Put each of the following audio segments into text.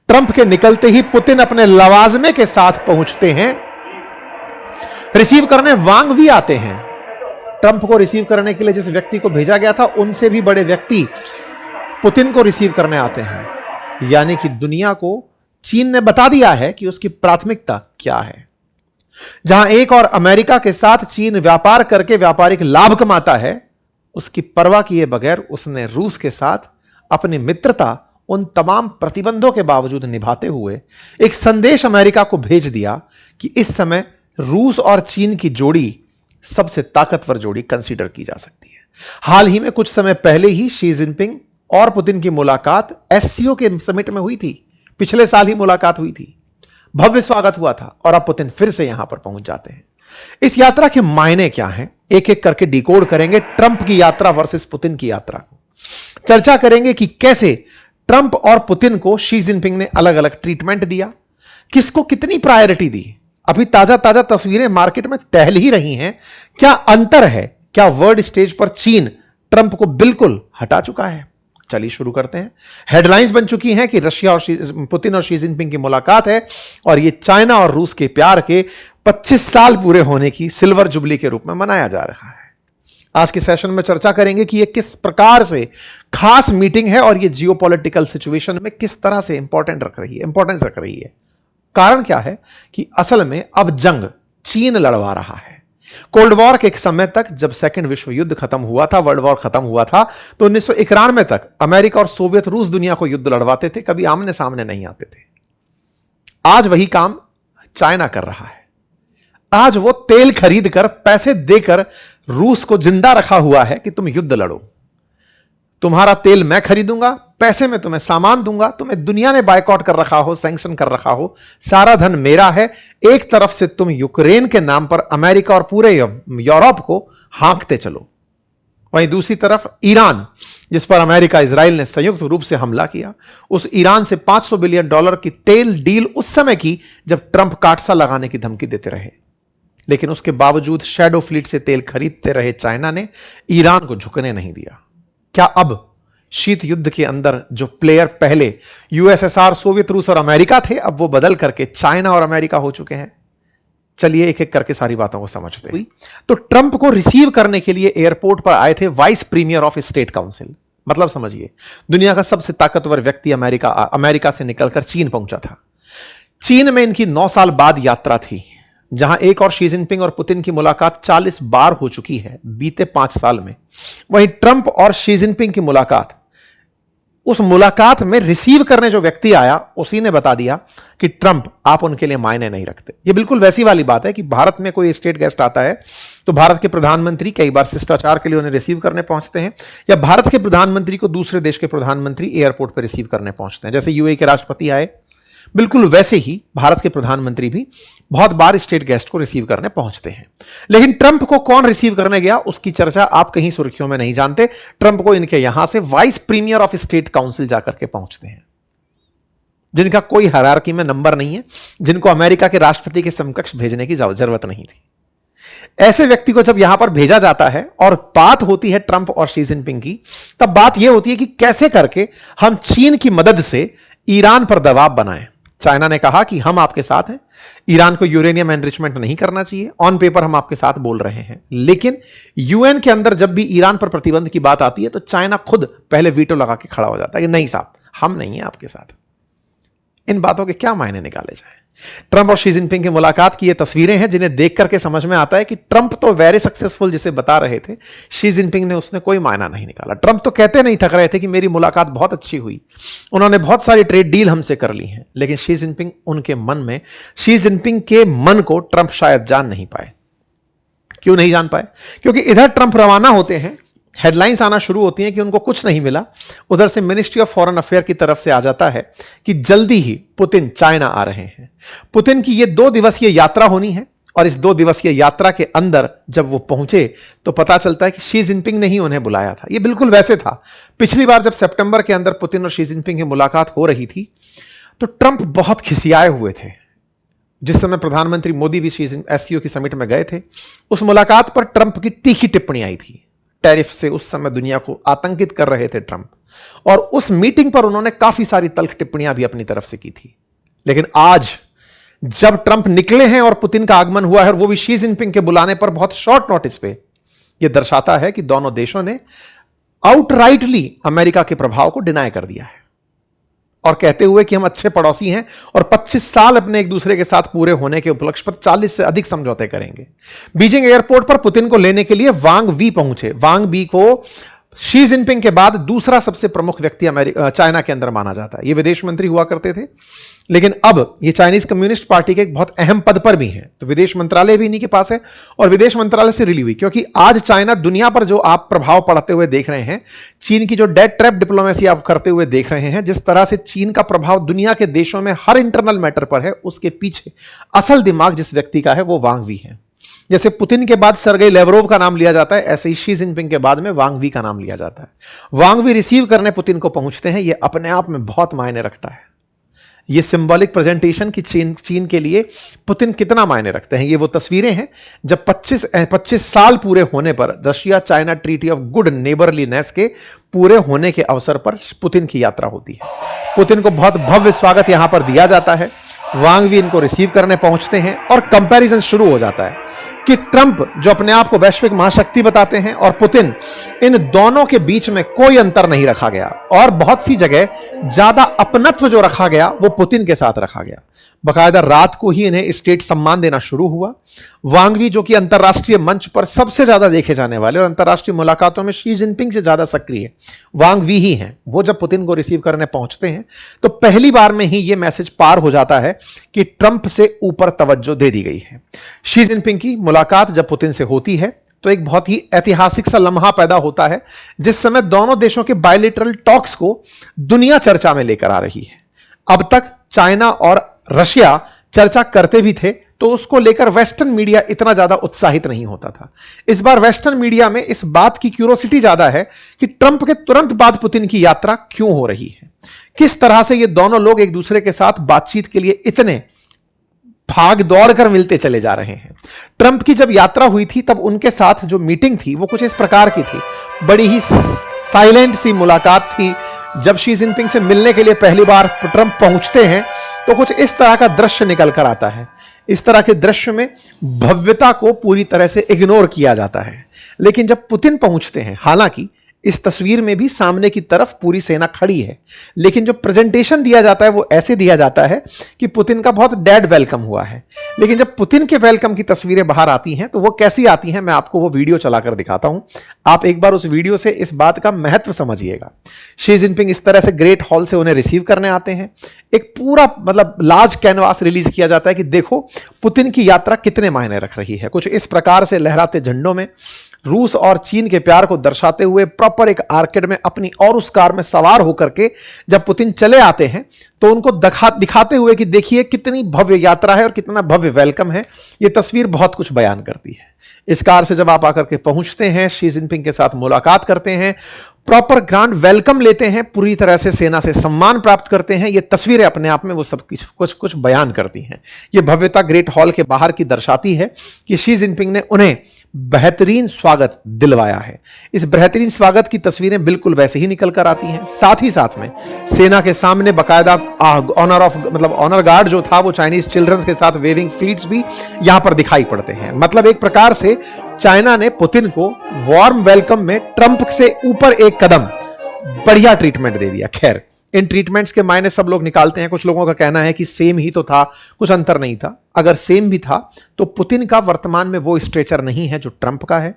Trump के निकलते ही Putin अपने लवाजमे के साथ पहुंचते हैं। रिसीव करने वांग भी आते हैं। ट्रंप को रिसीव करने के लिए जिस व्यक्ति को भेजा गया था उनसे भी बड़े व्यक्ति पुतिन को रिसीव करने आते हैं। यानी कि दुनिया को चीन ने बता दिया है कि उसकी प्राथमिकता क्या है। जहां एक और अमेरिका के साथ चीन व्यापार करके व्यापारिक लाभ कमाता है, उसकी परवाह किए बगैर उसने रूस के साथ अपनी मित्रता उन तमाम प्रतिबंधों के बावजूद निभाते हुए एक संदेश अमेरिका को भेज दिया कि इस समय रूस और चीन की जोड़ी सबसे ताकतवर जोड़ी कंसीडर की जा सकती है। हाल ही में कुछ समय पहले ही शी जिनपिंग और पुतिन की मुलाकात एससीओ के समिट में हुई थी। पिछले साल ही मुलाकात हुई थी, भव्य स्वागत हुआ था और अब पुतिन फिर से यहां पर पहुंच जाते हैं। इस यात्रा के मायने क्या हैं, एक एक करके डिकोड करेंगे। ट्रंप की यात्रा वर्सेस पुतिन की यात्रा को चर्चा करेंगे कि कैसे ट्रंप और पुतिन को शी जिनपिंग ने अलग अलग ट्रीटमेंट दिया, किसको कितनी प्रायोरिटी दी। अभी ताजा ताजा तस्वीरें मार्केट में टहल ही रही हैं। क्या अंतर है, क्या वर्ल्ड स्टेज पर चीन ट्रंप को बिल्कुल हटा चुका है? चलिए शुरू करते हैं। हेडलाइंस बन चुकी हैं कि रशिया और पुतिन और शी जिनपिंग की मुलाकात है और यह चाइना और रूस के प्यार के 25 साल पूरे होने की सिल्वर जुबली के रूप में मनाया जा रहा है। आज के सेशन में चर्चा करेंगे कि यह किस प्रकार से खास मीटिंग है और यह जियोपॉलिटिकल सिचुएशन में किस तरह से इंपॉर्टेंस रख रही है। कारण क्या है कि असल में अब जंग चीन लड़वा रहा है। कोल्ड वॉर के एक समय तक जब सेकंड विश्व युद्ध खत्म हुआ था, वर्ल्ड वॉर खत्म हुआ था, तो 1991 तक अमेरिका और सोवियत रूस दुनिया को युद्ध लड़वाते थे, कभी आमने सामने नहीं आते थे। आज वही काम चाइना कर रहा है। आज वो तेल खरीद कर, पैसे देकर रूस को जिंदा रखा हुआ है कि तुम युद्ध लड़ो। तुम्हारा तेल मैं खरीदूंगा, पैसे में तुम्हें सामान दूंगा, तुम्हें दुनिया ने बायकॉट कर रखा हो, सैंक्शन कर रखा हो, सारा धन मेरा है। एक तरफ से तुम यूक्रेन के नाम पर अमेरिका और पूरे यूरोप को हाँकते चलो, वहीं दूसरी तरफ ईरान, जिस पर अमेरिका इजराइल ने संयुक्त रूप से हमला किया, उस ईरान से $500 बिलियन की तेल डील उस समय की जब ट्रंप काटसा लगाने की धमकी देते रहे। लेकिन उसके बावजूद शैडो फ्लीट से तेल खरीदते रहे चाइना ने ईरान को झुकने नहीं दिया। क्या अब शीत युद्ध के अंदर जो प्लेयर पहले यूएसएसआर, सोवियत रूस और अमेरिका थे, अब वो बदल करके चाइना और अमेरिका हो चुके हैं? चलिए एक एक करके सारी बातों को समझते हैं। तो ट्रंप को रिसीव करने के लिए एयरपोर्ट पर आए थे vice premier of state council. मतलब समझिए, दुनिया का सबसे ताकतवर व्यक्ति अमेरिका से निकलकर चीन पहुंचा था। चीन में इनकी 9 साल बाद यात्रा थी, जहां एक और शी जिनपिंग और पुतिन की मुलाकात 40 बार हो चुकी है बीते 5 साल में। वहीं ट्रंप और शी जिनपिंग की मुलाकात, उस मुलाकात में रिसीव करने जो व्यक्ति आया उसी ने बता दिया कि ट्रंप आप उनके लिए मायने नहीं रखते। यह बिल्कुल वैसी वाली बात है कि भारत में कोई स्टेट गेस्ट आता है तो भारत के प्रधानमंत्री कई बार शिष्टाचार के लिए उन्हें रिसीव करने पहुंचते हैं, या भारत के प्रधानमंत्री को दूसरे देश के प्रधानमंत्री एयरपोर्ट पर रिसीव करने पहुंचते हैं। जैसे यूएई के राष्ट्रपति आए, बिल्कुल वैसे ही भारत के प्रधानमंत्री भी बहुत बार स्टेट गेस्ट को रिसीव करने पहुंचते हैं। लेकिन ट्रंप को कौन रिसीव करने गया उसकी चर्चा आप कहीं सुर्खियों में नहीं जानते। ट्रंप को इनके यहां से vice premier of state council जाकर के पहुंचते हैं, जिनका कोई हायरार्की में नंबर नहीं है, जिनको अमेरिका के राष्ट्रपति के समकक्ष भेजने की जरूरत नहीं थी। ऐसे व्यक्ति को जब यहां पर भेजा जाता है और बात होती है ट्रंप और शी जिनपिंग की, तब बात यह होती है कि कैसे करके हम चीन की मदद से ईरान पर दबाव बनाएं। चाइना ने कहा कि हम आपके साथ हैं, ईरान को यूरेनियम एनरिचमेंट नहीं करना चाहिए, ऑन पेपर हम आपके साथ बोल रहे हैं। लेकिन यूएन के अंदर जब भी ईरान पर प्रतिबंध की बात आती है तो चाइना खुद पहले वीटो लगा के खड़ा हो जाता है कि नहीं साहब, हम नहीं हैं आपके साथ। इन बातों के क्या मायने निकाले जाएं? ट्रंप और शी जिनपिंग की मुलाकात की ये तस्वीरें हैं जिन्हें देख करके समझ में आता है कि ट्रंप तो वेरी सक्सेसफुल जिसे बता रहे थे, शी जिनपिंग ने उसने कोई मायना नहीं निकाला। ट्रंप तो कहते नहीं थक रहे थे कि मेरी मुलाकात बहुत अच्छी हुई, उन्होंने बहुत सारी ट्रेड डील हमसे कर ली हैं। लेकिन शी जिनपिंग शी जिनपिंग के मन को ट्रंप शायद जान नहीं पाए। क्यों नहीं जान पाए? क्योंकि इधर ट्रंप रवाना होते हैं, हेडलाइंस आना शुरू होती हैं कि उनको कुछ नहीं मिला। उधर से मिनिस्ट्री ऑफ फॉरेन अफेयर की तरफ से आ जाता है कि जल्दी ही पुतिन चाइना आ रहे हैं। पुतिन की यह 2 दिवसीय यात्रा होनी है और इस 2 दिवसीय यात्रा के अंदर जब वो पहुंचे तो पता चलता है कि शी जिनपिंग ने ही उन्हें बुलाया था। यह बिल्कुल वैसे था, पिछली बार जब सितंबर के अंदर पुतिन और शी जिनपिंग की मुलाकात हो रही थी तो ट्रंप बहुत खिसियाए हुए थे। जिस समय प्रधानमंत्री मोदी भी एससीओ की समिट में गए थे, उस मुलाकात पर ट्रंप की तीखी टिप्पणी आई थी। टैरिफ से उस समय दुनिया को आतंकित कर रहे थे ट्रंप, और उस मीटिंग पर उन्होंने काफी सारी तल्ख टिप्पणियां भी अपनी तरफ से की थी। लेकिन आज जब ट्रंप निकले हैं और पुतिन का आगमन हुआ है, और वो भी शी जिनपिंग के बुलाने पर बहुत शॉर्ट नोटिस पे, यह दर्शाता है कि दोनों देशों ने आउटराइटली अमेरिका के प्रभाव को डिनाई कर दिया है, और कहते हुए कि हम अच्छे पड़ोसी हैं और 25 साल अपने एक दूसरे के साथ पूरे होने के उपलक्ष्य पर 40 से अधिक समझौते करेंगे। बीजिंग एयरपोर्ट पर पुतिन को लेने के लिए वांग वी पहुंचे। वांग वी को शी जिनपिंग के बाद दूसरा सबसे प्रमुख व्यक्ति चाइना के अंदर माना जाता है। ये विदेश मंत्री हुआ करते थे, लेकिन अब ये चाइनीज कम्युनिस्ट पार्टी के एक बहुत अहम पद पर भी हैं। तो विदेश मंत्रालय भी इन्हीं के पास है, और विदेश मंत्रालय से रिली हुई, क्योंकि आज चाइना दुनिया पर जो आप प्रभाव पड़ते हुए देख रहे हैं, चीन की जो डेड ट्रैप डिप्लोमेसी आप करते हुए देख रहे हैं, जिस तरह से चीन का प्रभाव दुनिया के देशों में हर इंटरनल मैटर पर है, उसके पीछे असल दिमाग जिस व्यक्ति का है वो वांग वी है। जैसे पुतिन के बाद सर्गेई लेवरोव का नाम लिया जाता है, ऐसे ही शी जिनपिंग के बाद में वांग वी का नाम लिया जाता है। वांग वी रिसीव करने पुतिन को पहुंचते हैं, यह अपने आप में बहुत मायने रखता है। ये सिंबॉलिक प्रेजेंटेशन की चीन के लिए पुतिन कितना मायने रखते हैं, ये वो तस्वीरें हैं जब 25 साल पूरे होने पर Russia China treaty of good neighbourliness के पूरे होने के अवसर पर पुतिन की यात्रा होती है। पुतिन को बहुत भव्य स्वागत यहां पर दिया जाता है। वांग वी इनको रिसीव करने पहुंचते हैं, और कंपैरिजन शुरू हो जाता है कि ट्रंप जो अपने आप को वैश्विक महाशक्ति बताते हैं, और पुतिन, इन दोनों के बीच में कोई अंतर नहीं रखा गया, और बहुत सी जगह ज्यादा अपनत्व जो रखा गया वो पुतिन के साथ रखा गया। बकायदा रात को ही इन्हें स्टेट सम्मान देना शुरू हुआ। वांग वी जो कि अंतर्राष्ट्रीय मंच पर सबसे ज्यादा देखे जाने वाले और अंतर्राष्ट्रीय मुलाकातों में शी जिनपिंग से ज्यादा सक्रिय वांग वी ही हैं, वो जब पुतिन को रिसीव करने पहुंचते हैं तो पहली बार में ही यह मैसेज पार हो जाता है कि ट्रंप से ऊपर तवज्जो दे दी गई है। शी जिनपिंग की मुलाकात जब पुतिन से होती है तो एक बहुत ही ऐतिहासिक सा लम्हा पैदा होता है, जिस समय दोनों देशों के बायलैटरल टॉक्स को दुनिया चर्चा में लेकर आ रही है। अब तक चाइना और रशिया चर्चा करते भी थे, तो उसको लेकर वेस्टर्न मीडिया इतना ज्यादा उत्साहित नहीं होता था। इस बार वेस्टर्न मीडिया में इस बात की क्यूरोसिटी ज्यादा है कि ट्रंप के तुरंत बाद पुतिन की यात्रा क्यों हो रही है, किस तरह से ये दोनों लोग एक दूसरे के साथ बातचीत के लिए इतने भाग दौड़ कर मिलते चले जा रहे हैं। ट्रंप की जब यात्रा हुई थी तब उनके साथ जो मीटिंग थी वो कुछ इस प्रकार की थी, बड़ी ही साइलेंट सी मुलाकात थी। जब शी जिनपिंग से मिलने के लिए पहली बार ट्रंप पहुंचते हैं तो कुछ इस तरह का दृश्य निकल कर आता है। इस तरह के दृश्य में भव्यता को पूरी तरह से इग्नोर किया जाता है। लेकिन जब पुतिन पहुंचते हैं, हालांकि इस तस्वीर में भी सामने की तरफ पूरी सेना खड़ी है, लेकिन जो प्रेजेंटेशन दिया जाता है वो ऐसे दिया जाता है कि पुतिन का बहुत डेड वेलकम हुआ है। लेकिन जब पुतिन के वेलकम की तस्वीरें बाहर आती हैं तो वो कैसी आती हैं, मैं आपको वो वीडियो चलाकर दिखाता हूं। आप एक बार उस वीडियो से इस बात का महत्व समझिएगा। शी जिनपिंग इस तरह से ग्रेट हॉल से उन्हें रिसीव करने आते हैं। एक पूरा लार्ज कैनवास रिलीज किया जाता है कि देखो पुतिन की यात्रा कितने मायने रख रही है। कुछ इस प्रकार से लहराते झंडों में रूस और चीन के प्यार को दर्शाते हुए प्रॉपर एक आर्केड में अपनी और उस कार में सवार होकर के जब पुतिन चले आते हैं तो उनको दिखाते हुए कि देखिए कितनी भव्य यात्रा है और कितना भव्य वेलकम है। यह तस्वीर बहुत कुछ बयान करती है। इस कार से जब आप आकर के पहुंचते हैं, शी जिनपिंग के साथ मुलाकात करते हैं, प्रॉपर ग्रांड वेलकम लेते हैं, पूरी तरह से सेना से सम्मान प्राप्त करते हैं। ये तस्वीरें अपने आप में वो सब कुछ बयान करती हैं। ये भव्यता ग्रेट हॉल के बाहर की दर्शाती है कि शी जिनपिंग ने उन्हें बेहतरीन स्वागत दिलवाया है। इस बेहतरीन स्वागत की तस्वीरें बिल्कुल वैसे ही निकल कर आती हैं। साथ ही साथ में सेना के सामने बकायदा ऑनर गार्ड जो था वो चाइनीज चिल्ड्रंस के साथ वेविंग फ्लीट्स भी यहां पर दिखाई पड़ते हैं। मतलब एक प्रकार से चाइना ने पुतिन को वार्म वेलकम में ट्रंप से ऊपर एक कदम बढ़िया ट्रीटमेंट दे दिया। खैर, इन ट्रीटमेंट्स के मायने सब लोग निकालते हैं। कुछ लोगों का कहना है कि सेम ही तो था, कुछ अंतर नहीं था। अगर सेम भी था तो पुतिन का वर्तमान में वो स्ट्रेचर नहीं है जो ट्रंप का है।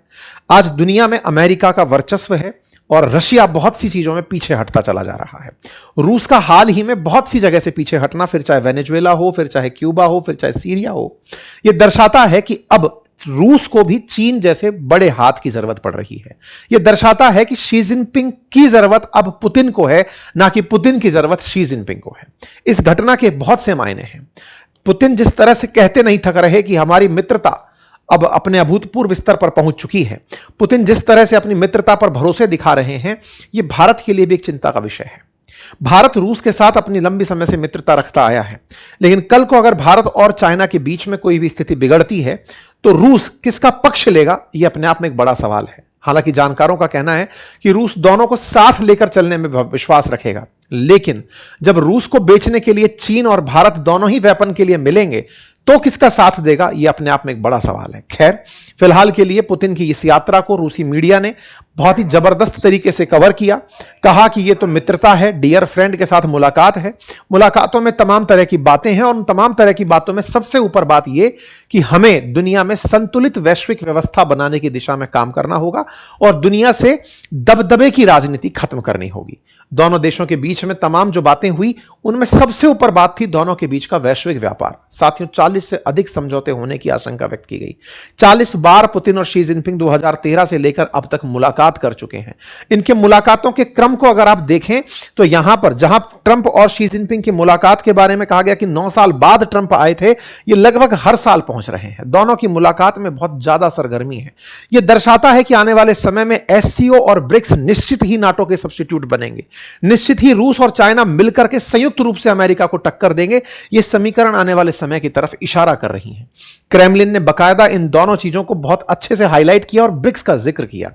आज दुनिया में अमेरिका का वर्चस्व है और रशिया बहुत सी चीजों में पीछे हटता चला जा रहा है। रूस का हाल ही में बहुत सी जगह से पीछे हटना, फिर चाहे वेनेजुएला हो, फिर चाहे क्यूबा हो, फिर चाहे सीरिया हो, यह दर्शाता है कि अब रूस को भी चीन जैसे बड़े हाथ की जरूरत पड़ रही है। यह दर्शाता है कि शी जिनपिंग की जरूरत अब पुतिन को है, ना कि पुतिन की जरूरत शी जिनपिंग को है। इस घटना के बहुत से मायने हैं। पुतिन जिस तरह से कहते नहीं थक रहे कि हमारी मित्रता अब अपने अभूतपूर्व स्तर पर पहुंच चुकी है, पुतिन जिस तरह से अपनी मित्रता पर भरोसे दिखा रहे हैं, यह भारत के लिए भी एक चिंता का विषय है। भारत रूस के साथ अपनी लंबी समय से मित्रता रखता आया है, लेकिन कल को अगर भारत और चाइना के बीच में कोई भी स्थिति बिगड़ती है तो रूस किसका पक्ष लेगा, यह अपने आप में एक बड़ा सवाल है। हालांकि जानकारों का कहना है कि रूस दोनों को साथ लेकर चलने में विश्वास रखेगा, लेकिन जब रूस को बेचने के लिए चीन और भारत दोनों ही वेपन के लिए मिलेंगे तो किसका साथ देगा, यह अपने आप में एक बड़ा सवाल है। खैर, फिलहाल के लिए पुतिन की इस यात्रा को रूसी मीडिया ने बहुत ही जबरदस्त तरीके से कवर किया। कहा कि यह तो मित्रता है, डियर फ्रेंड के साथ मुलाकात है, मुलाकातों में तमाम तरह की बातें हैं और उन तमाम तरह की बातों में सबसे ऊपर बात यह कि हमें दुनिया में संतुलित वैश्विक व्यवस्था बनाने की दिशा में काम करना होगा और दुनिया से दबदबे की राजनीति खत्म करनी होगी। दोनों देशों के बीच में तमाम जो बातें हुई उनमें सबसे ऊपर बात थी दोनों के बीच का वैश्विक व्यापार। साथियों, 40 से अधिक समझौते होने की आशंका व्यक्त की गई। 40 बार पुतिन और शी जिनपिंग 2013 से लेकर अब तक मुलाकात कर चुके हैं। इनके मुलाकातों के क्रम को अगर आप देखें तो यहां पर जहां ट्रंप और शी जिनपिंग की मुलाकात के बारे में कहा गया कि 9 साल बाद ट्रंप आए थे, ये लगभग हर साल पहुंच रहे हैं। दोनों की मुलाकात में बहुत ज्यादा सरगर्मी है। यह दर्शाता है कि आने वाले समय में एससीओ और ब्रिक्स निश्चित ही नाटो के सब्स्टिट्यूट बनेंगे। निश्चित ही रूस और चाइना मिलकर के संयुक्त रूप से अमेरिका को टक्कर देंगे। यह समीकरण आने वाले समय की तरफ इशारा कर रही है। क्रेमलिन ने बकायदा इन दोनों चीजों को बहुत अच्छे से हाईलाइट किया और ब्रिक्स का जिक्र किया।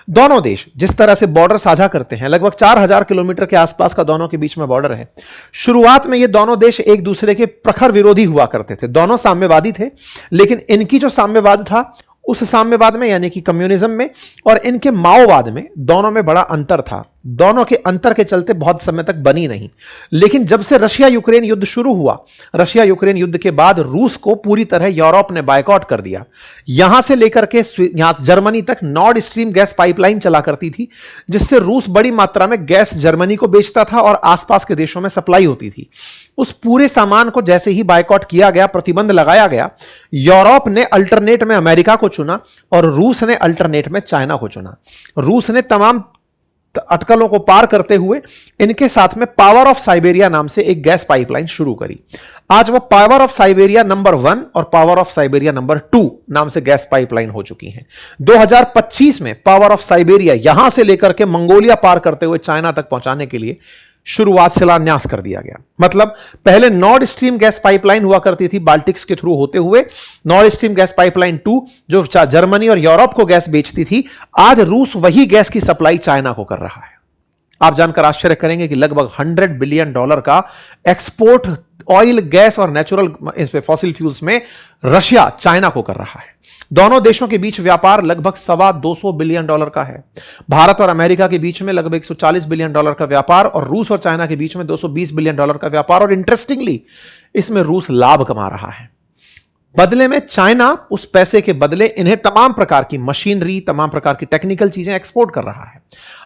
दोनों देश जिस तरह से बॉर्डर साझा करते हैं, लगभग 4000 किलोमीटर के आसपास का दोनों के बीच में बॉर्डर है। शुरुआत में ये दोनों देश एक दूसरे के प्रखर विरोधी हुआ करते थे, दोनों साम्यवादी थे, लेकिन इनकी जो साम्यवाद था उस साम्यवाद में यानी कि कम्युनिज्म में और इनके माओवाद में दोनों में बड़ा अंतर था। दोनों के अंतर के चलते बहुत समय तक बनी नहीं। लेकिन जब से रशिया यूक्रेन युद्ध शुरू हुआ, रशिया यूक्रेन युद्ध के बाद रूस को पूरी तरह यूरोप ने बायकॉट कर दिया। यहां से लेकर के यहां जर्मनी तक नॉर्ड स्ट्रीम गैस पाइपलाइन चला करती थी, जिससे रूस बड़ी मात्रा में गैस जर्मनी को बेचता था और आसपास के देशों में सप्लाई होती थी। उस पूरे सामान को जैसे ही बायकॉट किया गया, प्रतिबंध लगाया गया, यूरोप ने अल्टरनेट में अमेरिका को चुना और रूस ने अल्टरनेट में चाइना को चुना। रूस ने तमाम अटकलों को पार करते हुए इनके साथ में पावर ऑफ साइबेरिया नाम से एक गैस पाइपलाइन शुरू करी। आज वो पावर ऑफ साइबेरिया नंबर 1 और पावर ऑफ साइबेरिया नंबर 2 नाम से गैस पाइपलाइन हो चुकी हैं। 2025 में पावर ऑफ साइबेरिया यहां से लेकर के मंगोलिया पार करते हुए चाइना तक पहुंचाने के लिए शुरुआत शिलान्यास कर दिया गया। मतलब पहले नॉर्ड स्ट्रीम गैस पाइपलाइन हुआ करती थी बाल्टिक्स के थ्रू होते हुए, नॉर्ड स्ट्रीम गैस पाइपलाइन 2 जो जर्मनी और यूरोप को गैस बेचती थी, आज रूस वही गैस की सप्लाई चाइना को कर रहा है। आप जानकर आश्चर्य करेंगे कि लगभग $100 बिलियन का एक्सपोर्ट ऑयल, गैस और नेचुरल फॉसिल फ्यूल्स में रशिया चाइना को कर रहा है। दोनों देशों के बीच व्यापार लगभग $250 बिलियन का है। भारत और अमेरिका के बीच में लगभग $140 बिलियन का व्यापार और रूस और चाइना के बीच में $220 बिलियन का व्यापार। और इंटरेस्टिंगली इसमें रूस लाभ कमा रहा है। बदले में चाइना उस पैसे के बदले इन्हें तमाम प्रकार की मशीनरी, तमाम प्रकार की टेक्निकल चीजें एक्सपोर्ट कर रहा है।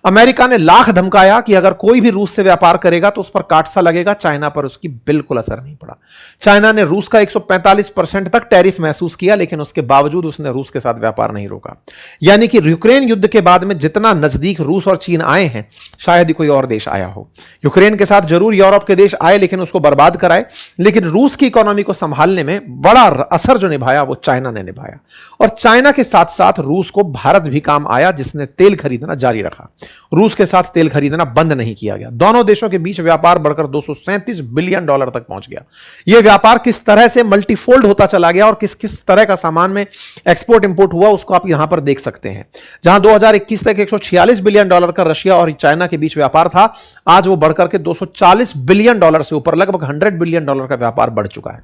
अमेरिका ने लाख धमकाया कि अगर कोई भी रूस से व्यापार करेगा तो उस पर काटसा लगेगा। चाइना पर उसकी बिल्कुल असर नहीं पड़ा। चाइना ने रूस का 145% तक टैरिफ महसूस किया, लेकिन उसके बावजूद उसने रूस के साथ व्यापार नहीं रोका। यानी कि यूक्रेन युद्ध के बाद में जितना नजदीक रूस और चीन आए हैं, शायद ही कोई और देश आया हो। यूक्रेन के साथ जरूर यूरोप के देश आए, लेकिन उसको बर्बाद कराए, लेकिन रूस की इकोनॉमी को संभालने में बड़ा असर जो निभाया वो चाइना ने निभाया। और चाइना के साथ साथ रूस को भारत भी काम आया, जिसने तेल खरीदना जारी रखा। रूस के साथ तेल खरीदना बंद नहीं किया गया। दोनों देशों के बीच व्यापार बढ़कर $237 बिलियन तक पहुंच गया। यह व्यापार किस तरह से मल्टीफोल्ड होता चला गया और किस किस तरह का सामान में एक्सपोर्ट इंपोर्ट हुआ, उसको आप यहां पर देख सकते हैं। जहां 2021 तक $146 बिलियन का रशिया और चाइना के बीच व्यापार था, आज वो बढ़कर के $240 बिलियन से ऊपर लगभग $100 बिलियन का व्यापार बढ़ चुका है।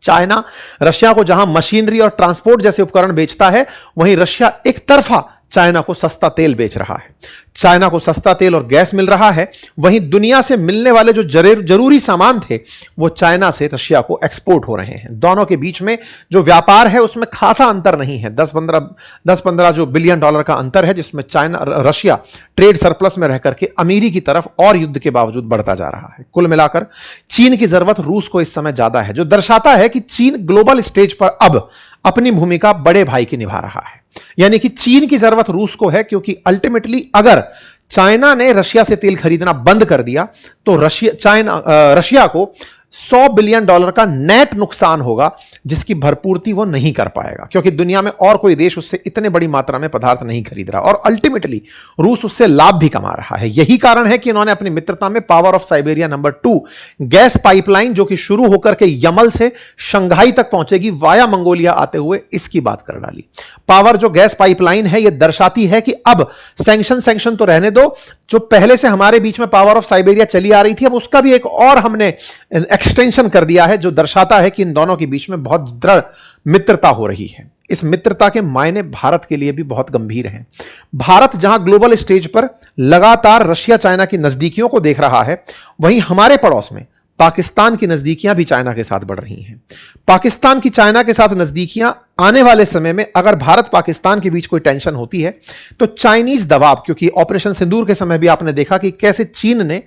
चाइना रशिया को जहां मशीनरी और ट्रांसपोर्ट जैसे उपकरण बेचता है, वहीं रशिया एक तरफा चाइना को सस्ता तेल बेच रहा है। चाइना को सस्ता तेल और गैस मिल रहा है, वहीं दुनिया से मिलने वाले जो जरूरी सामान थे वो चाइना से रशिया को एक्सपोर्ट हो रहे हैं। दोनों के बीच में जो व्यापार है उसमें खासा अंतर नहीं है। 10-15 जो बिलियन डॉलर का अंतर है, जिसमें रशिया ट्रेड सरप्लस में रहकर के अमीरी की तरफ और युद्ध के बावजूद बढ़ता जा रहा है। कुल मिलाकर चीन की जरूरत रूस को इस समय ज्यादा है, जो दर्शाता है कि चीन ग्लोबल स्टेज पर अब अपनी भूमिका बड़े भाई की निभा रहा है। यानी कि चीन की जरूरत रूस को है, क्योंकि अल्टीमेटली अगर चाइना ने रशिया से तेल खरीदना बंद कर दिया तो रशिया को $100 बिलियन का नेट नुकसान होगा, जिसकी भरपूर्ति वो नहीं कर पाएगा, क्योंकि दुनिया में और कोई देश उससे इतने बड़ी मात्रा में पदार्थ नहीं खरीद रहा, और अल्टीमेटली रूस उससे लाभ भी कमा रहा है। यही कारण है कि इन्होंने अपनी मित्रता में power of Siberia number 2 gas pipeline, जो कि शुरू होकर के यमल से शंघाई तक पहुंचेगी वाया मंगोलिया आते हुए, इसकी बात कर डाली। पावर जो गैस पाइपलाइन है, यह दर्शाती है कि अब सैंक्शन तो रहने दो, जो पहले से हमारे बीच में पावर ऑफ साइबेरिया चली आ रही थी, अब उसका भी एक और हमने एक्सटेंशन कर दिया है, जो दर्शाता है कि इन दोनों के बीच में बहुत दृढ़ मित्रता हो रही है। इस मित्रता के मायने भारत के लिए भी बहुत गंभीर हैं। भारत जहां ग्लोबल स्टेज पर लगातार रशिया चाइना की नजदीकियों को देख रहा है, वहीं हमारे पड़ोस में पाकिस्तान की नजदीकियां भी चाइना के साथ बढ़ रही हैं। पाकिस्तान की चाइना के साथ नजदीकियां आने वाले समय में अगर भारत पाकिस्तान के बीच कोई टेंशन होती है, तो चाइनीज दबाव, क्योंकि ऑपरेशन सिंदूर के समय भी आपने देखा कि कैसे चीन ने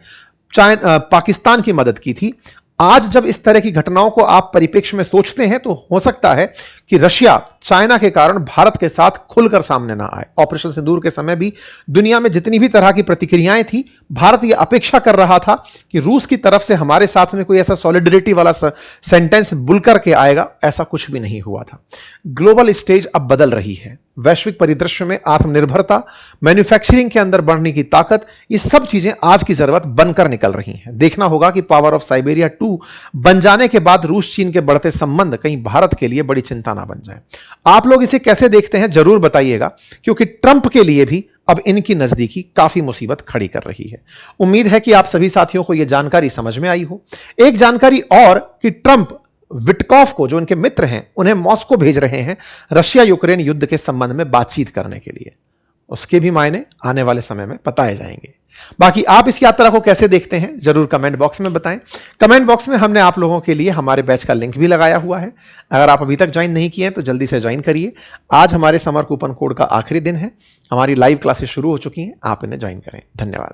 पाकिस्तान की मदद की थी। आज जब इस तरह की घटनाओं को आप परिप्रेक्ष्य में सोचते हैं, तो हो सकता है कि रशिया चाइना के कारण भारत के साथ खुलकर सामने ना आए। ऑपरेशन सिंदूर के समय भी दुनिया में जितनी भी तरह की प्रतिक्रियाएं थी, भारत यह अपेक्षा कर रहा था कि रूस की तरफ से हमारे साथ में कोई ऐसा सॉलिडरिटी वाला सेंटेंस बुल करके आएगा। ऐसा कुछ भी नहीं हुआ था। ग्लोबल स्टेज अब बदल रही है। वैश्विक परिदृश्य में आत्मनिर्भरता, मैन्युफैक्चरिंग के अंदर बढ़ने की ताकत, ये सब चीजें आज की जरूरत बनकर निकल रही हैं। देखना होगा कि पावर ऑफ साइबेरिया 2 बन जाने के बाद रूस चीन के बढ़ते संबंध कहीं भारत के लिए बड़ी चिंता ना बन जाए। आप लोग इसे कैसे देखते हैं जरूर बताइएगा, क्योंकि ट्रंप के लिए भी अब इनकी नजदीकी काफी मुसीबत खड़ी कर रही है। उम्मीद है कि आप सभी साथियों को यह जानकारी समझ में आई हो। एक जानकारी और कि ट्रंप विटकॉफ को, जो उनके मित्र हैं, उन्हें मॉस्को भेज रहे हैं रशिया यूक्रेन युद्ध के संबंध में बातचीत करने के लिए। उसके भी मायने आने वाले समय में बताए जाएंगे। बाकी आप इस यात्रा को कैसे देखते हैं जरूर कमेंट बॉक्स में बताएं। कमेंट बॉक्स में हमने आप लोगों के लिए हमारे बैच का लिंक भी लगाया हुआ है। अगर आप अभी तक ज्वाइन नहीं किए हैं तो जल्दी से ज्वाइन करिए। आज हमारे समर कूपन कोड का आखिरी दिन है। हमारी लाइव क्लासेस शुरू हो चुकी हैं, आप इन्हें ज्वाइन करें। धन्यवाद।